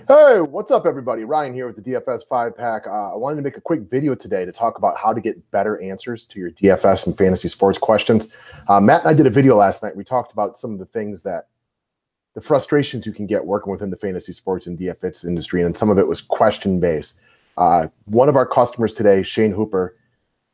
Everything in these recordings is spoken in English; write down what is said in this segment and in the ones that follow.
Hey, what's up, everybody? Ryan here with the DFS 5-pack. I wanted to make a quick video today to talk about how to get better answers to your DFS and fantasy sports questions. Matt and I did a video last night. We talked about some of the things the frustrations you can get working within the fantasy sports and DFS industry, and some of it was question-based. One of our customers today, Shane Hooper,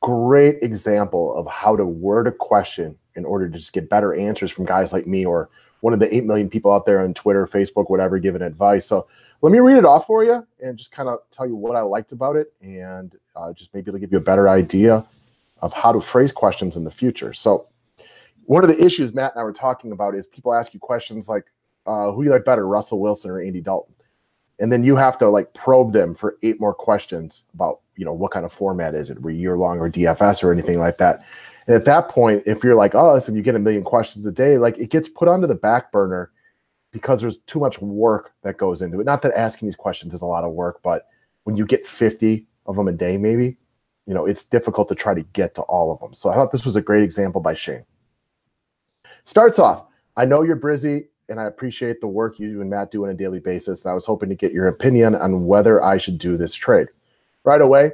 great example of how to word a question in order to just get better answers from guys like me or one of the 8 million people out there on Twitter, Facebook, whatever, giving advice. So let me read it off for you and just kind of tell you what I liked about it and just maybe to give you a better idea of how to phrase questions in the future. So one of the issues Matt and I were talking about is people ask you questions like, who do you like better, Russell Wilson or Andy Dalton? And then you have to like probe them for 8 more questions about, what kind of format is it? Were year-long or DFS or anything like that? And at that point, if you're like us and you get a million questions a day, like it gets put onto the back burner because there's too much work that goes into it. Not that asking these questions is a lot of work, but when you get 50 of them a day, maybe, it's difficult to try to get to all of them. So I thought this was a great example by Shane. Starts off, I know you're busy and I appreciate the work you and Matt do on a daily basis. And I was hoping to get your opinion on whether I should do this trade. Right away,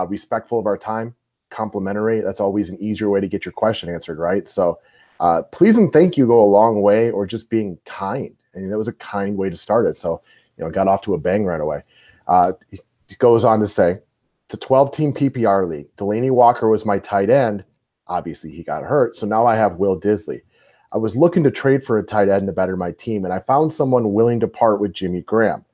respectful of our time, complimentary. That's always an easier way to get your question answered, right? So please and thank you go a long way, or just being kind. And that was a kind way to start it. So, got off to a bang right away. It goes on to say, it's a 12-team PPR league. Delaney Walker was my tight end. Obviously, he got hurt. So now I have Will Disley. I was looking to trade for a tight end to better my team, and I found someone willing to part with Jimmy Graham.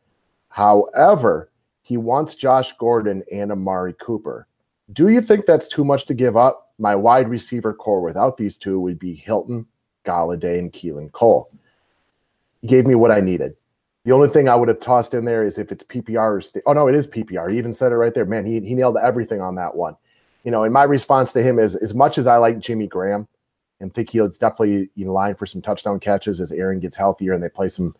However, he wants Josh Gordon and Amari Cooper. Do you think that's too much to give up? My wide receiver core without these two would be Hilton, Galladay, and Keelan Cole. He gave me what I needed. The only thing I would have tossed in there is if it's PPR or oh no, it is PPR. He even said it right there. Man, he nailed everything on that one. And my response to him is, as much as I like Jimmy Graham and think he's definitely in line for some touchdown catches as Aaron gets healthier and they play some,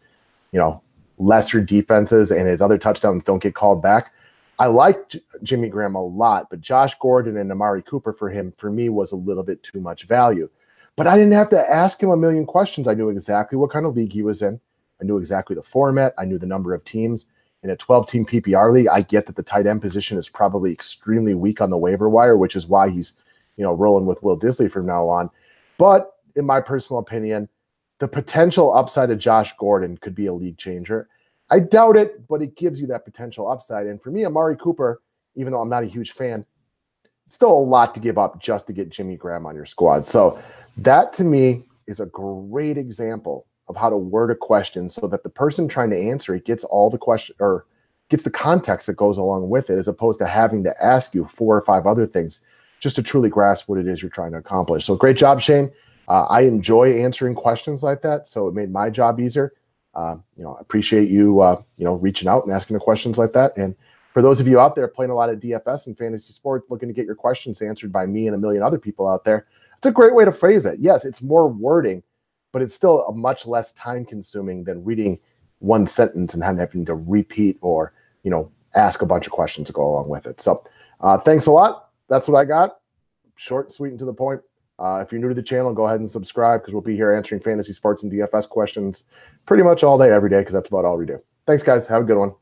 lesser defenses and his other touchdowns don't get called back. I like Jimmy Graham a lot, but Josh Gordon and Amari Cooper for me, was a little bit too much value. But I didn't have to ask him a million questions. I knew exactly what kind of league he was in. I knew exactly the format. I knew the number of teams. In a 12-team PPR league, I get that the tight end position is probably extremely weak on the waiver wire, which is why he's, rolling with Will Disley from now on. But in my personal opinion, the potential upside of Josh Gordon could be a league changer. I doubt it, but it gives you that potential upside. And for me, Amari Cooper, even though I'm not a huge fan, still a lot to give up just to get Jimmy Graham on your squad. So that to me is a great example of how to word a question so that the person trying to answer it gets all the question or gets the context that goes along with it, as opposed to having to ask you 4 or 5 other things just to truly grasp what it is you're trying to accomplish. So great job, Shane. I enjoy answering questions like that, so it made my job easier. I appreciate you, reaching out and asking the questions like that. And for those of you out there playing a lot of DFS and fantasy sports, looking to get your questions answered by me and a million other people out there, it's a great way to phrase it. Yes, it's more wording, but it's still a much less time-consuming than reading one sentence and having to repeat or, ask a bunch of questions to go along with it. So thanks a lot. That's what I got. Short, sweet, and to the point. If you're new to the channel, go ahead and subscribe, because we'll be here answering fantasy sports and DFS questions pretty much all day, every day, because that's about all we do. Thanks, guys. Have a good one.